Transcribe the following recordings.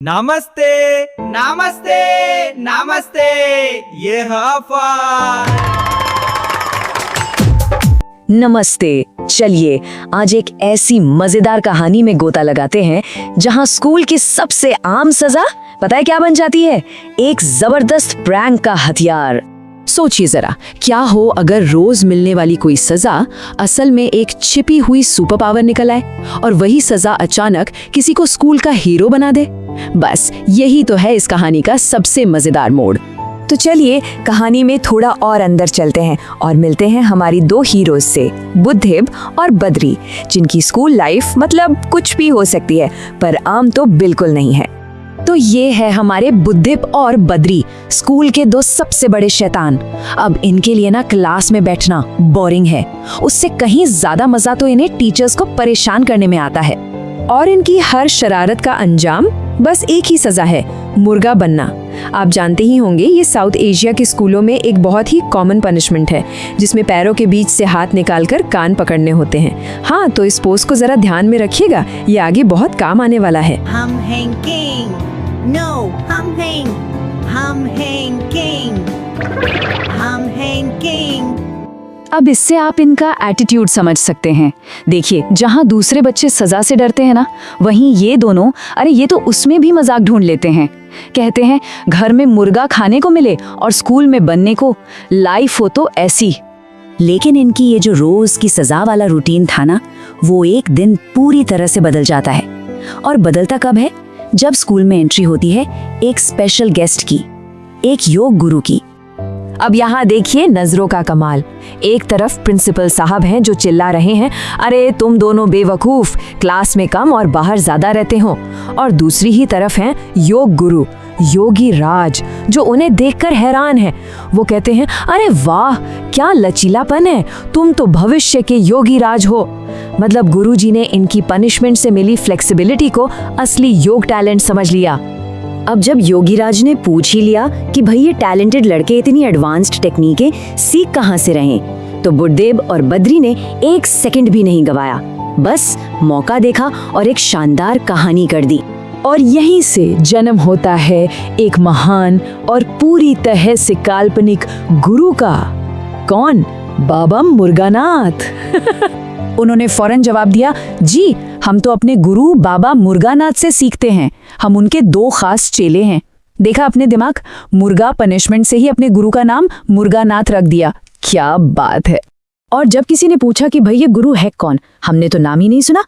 नमस्ते नमस्ते नमस्ते, ये है अफवाह। नमस्ते। चलिए आज एक ऐसी मजेदार कहानी में गोता लगाते हैं जहां स्कूल की सबसे आम सजा पता है क्या बन जाती है? एक जबरदस्त प्रैंक का हथियार। सोचिए जरा, क्या हो अगर रोज मिलने वाली कोई सजा असल में एक छिपी हुई सुपर पावर निकल आए और वही सजा अचानक किसी को स्कूल का हीरो बना दे। बस यही तो है इस कहानी का सबसे मजेदार मोड़। तो चलिए कहानी में थोड़ा और अंदर चलते हैं और मिलते हैं हमारी दो हीरोज से, बुद्धिब और बद्री, जिनकी स्कूल लाइफ मतलब कुछ भी हो सकती है पर आम तो बिल्कुल नहीं है। तो ये है हमारे बुद्धिब और बद्री, स्कूल के दो सबसे बड़े शैतान। अब इनके लिए ना क्लास में बैठना बोरिंग है, उससे कहीं ज्यादा मजा तो इन्हें टीचर्स को परेशान करने में आता है। और इनकी हर शरारत का अंजाम बस एक ही सजा है, मुर्गा बनना। आप जानते ही होंगे ये साउथ एशिया के स्कूलों में एक बहुत ही कॉमन पनिशमेंट है, जिसमें पैरों के बीच से हाथ निकालकर कान पकड़ने होते हैं। हाँ, तो इस पोज को जरा ध्यान में रखिएगा, ये आगे बहुत काम आने वाला है। हम हैं किंग, नो हम हैं किंग, हम हैं किंग। अब इससे आप इनका एटीट्यूड समझ सकते हैं। देखिए, जहाँ दूसरे बच्चे सजा से डरते हैं ना, वहीं ये दोनों अरे ये तो उसमें भी मजाक ढूंढ लेते हैं। कहते हैं घर में मुर्गा खाने को मिले और स्कूल में बनने को, लाइफ हो तो ऐसी। लेकिन इनकी ये जो रोज की सजा वाला रूटीन था ना, वो एक दिन पूरी तरह से बदल जाता है। और बदलता कब है? जब स्कूल में एंट्री होती है एक स्पेशल गेस्ट की, एक योग गुरु की। अब यहाँ देखिए नजरों का कमाल। एक तरफ प्रिंसिपल साहब हैं जो चिल्ला रहे हैं, अरे तुम दोनों बेवकूफ, क्लास में कम और बाहर ज्यादा रहते हो। और दूसरी ही तरफ हैं योग गुरु योगी राज, जो उन्हें देखकर हैरान है। वो कहते हैं, अरे वाह क्या लचीलापन है, तुम तो भविष्य के योगी राज हो। मतलब गुरुजी ने इनकी पनिशमेंट से मिली फ्लेक्सिबिलिटी को असली योग टैलेंट समझ लिया। अब जब योगीराज ने पूछ ही लिया कि भाई ये टैलेंटेड लड़के इतनी एडवांस्ड टेक्निकें सीख कहाँ से रहे, तो बुद्धिब और बद्री ने एक सेकंड भी नहीं गवाया, बस मौका देखा और एक शानदार कहानी कर दी। और यहीं से जन्म होता है एक महान और पूरी तरह से काल्पनिक गुरु का। कौन? बाबा मुर्गानाथ। उन्होंने फौरन जवाब दिया, जी हम तो अपने गुरु बाबा मुर्गानाथ से सीखते हैं, हम उनके दो खास चेले हैं। देखा अपने दिमाग, मुर्गा पनिशमेंट से ही अपने गुरु का नाम मुर्गानाथ रख दिया। क्या बात है। और जब किसी ने पूछा कि भाई ये गुरु है कौन, हमने तो नाम ही नहीं सुना,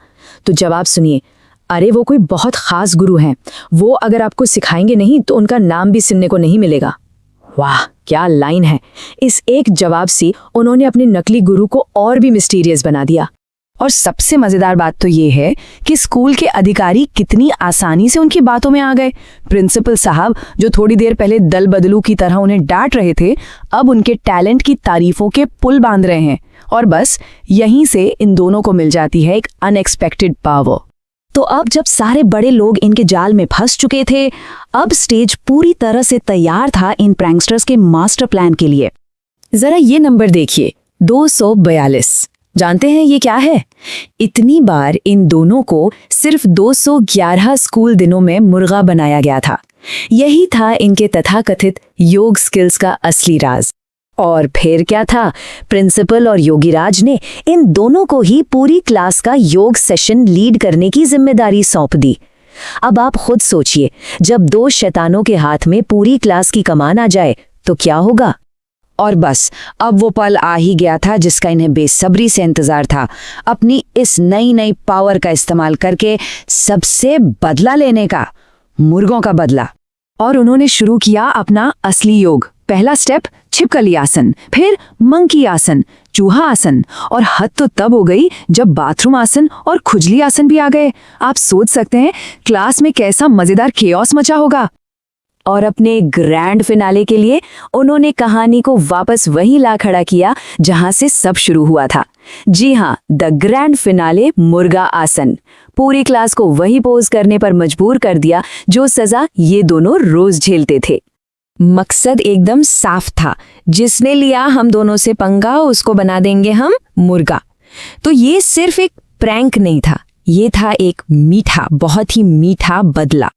तो जवाब सुनिए, अरे वो कोई बहुत खास गुरु हैं, वो अगर आपको सिखाएंगे नहीं तो उनका नाम भी सुनने को नहीं मिलेगा। वाह क्या लाइन है। इस एक जवाब से उन्होंने अपने नकली गुरु को और भी मिस्टीरियस बना दिया। और सबसे मजेदार बात तो ये है कि स्कूल के अधिकारी कितनी आसानी से उनकी बातों में आ गए। प्रिंसिपल साहब जो थोड़ी देर पहले दल बदलू की तरह उन्हें डांट रहे थे, अब उनके टैलेंट की तारीफों के पुल बांध रहे हैं। और बस यहीं से इन दोनों को मिल जाती है एक अनएक्सपेक्टेड पावर। तो अब जब सारे बड़े लोग इनके जाल में फंस चुके थे, अब स्टेज पूरी तरह से तैयार था इन प्रैंकस्टर्स के मास्टर प्लान के लिए। जरा ये नंबर देखिए, 242। जानते हैं ये क्या है? इतनी बार इन दोनों को सिर्फ 211 स्कूल दिनों में मुर्गा बनाया गया था। यही था इनके तथाकथित योग स्किल्स का असली राज। और फिर क्या था, प्रिंसिपल और योगीराज ने इन दोनों को ही पूरी क्लास का योग सेशन लीड करने की जिम्मेदारी सौंप दी। अब आप खुद सोचिए, जब दो शैतानों के हाथ में पूरी क्लास की कमान आ जाए तो क्या होगा। और बस अब वो पल आ ही गया था जिसका इन्हें बेसब्री से इंतजार था, अपनी इस नई पावर का इस्तेमाल करके सबसे बदला लेने का, मुर्गों का बदला। और उन्होंने शुरू किया अपना असली योग। पहला स्टेप छिपकली आसन, फिर मंकी आसन, चूहा आसन, और हद तो तब हो गई जब बाथरूम आसन और खुजली आसन भी आ गए। आप सोच सकते हैं क्लास में कैसा मजेदार केओस मचा होगा। और अपने ग्रैंड फिनाले के लिए उन्होंने कहानी को वापस वहीं ला खड़ा किया जहां से सब शुरू हुआ था। जी हाँ, द ग्रैंड फिनाले मुर्गा आसन। पूरी क्लास को वही पोज करने पर मजबूर कर दिया जो सजा ये दोनों रोज झेलते थे। मकसद एकदम साफ था, जिसने लिया हम दोनों से पंगा उसको बना देंगे हम मुर्गा। तो ये सिर्फ एक प्रैंक नहीं था, ये था एक मीठा, बहुत ही मीठा बदला।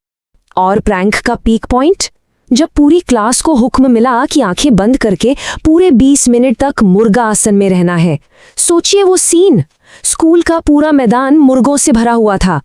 और प्रैंक का पीक पॉइंट, जब पूरी क्लास को हुक्म मिला कि आंखें बंद करके पूरे 20 मिनट तक मुर्गा आसन में रहना है। सोचिए वो सीन, स्कूल का पूरा मैदान मुर्गों से भरा हुआ था।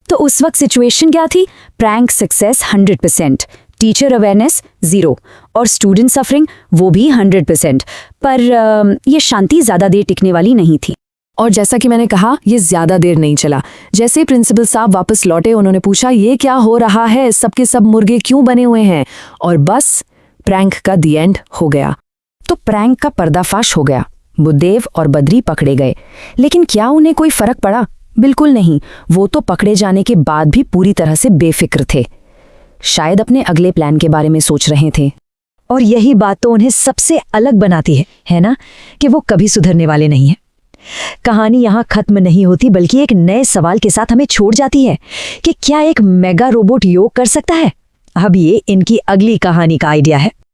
तो उस वक्त सिचुएशन क्या थी? प्रैंक सक्सेस 100%, टीचर अवेयरनेस 0 और स्टूडेंट सफरिंग वो भी 100%। पर ये शांति ज़्यादा देर टिकने वाली नहीं थी। और जैसा कि मैंने कहा, ये ज्यादा देर नहीं चला। जैसे ही प्रिंसिपल साहब वापस लौटे, उन्होंने पूछा, ये क्या हो रहा है, सबके सब मुर्गे क्यों बने हुए हैं? और बस प्रैंक का दी एंड हो गया। तो प्रैंक का पर्दाफाश हो गया, बुद्धदेव और बद्री पकड़े गए। लेकिन क्या उन्हें कोई फर्क पड़ा? बिल्कुल नहीं। वो तो पकड़े जाने के बाद भी पूरी तरह से बेफिक्र थे, शायद अपने अगले प्लान के बारे में सोच रहे थे। और यही बात तो उन्हें सबसे अलग बनाती है ना, कि वो कभी सुधरने वाले नहीं हैं। कहानी यहाँ खत्म नहीं होती, बल्कि एक नए सवाल के साथ हमें छोड़ जाती है कि क्या एक मेगा रोबोट योग कर सकता है? अब ये इनकी अगली कहानी का आइडिया है।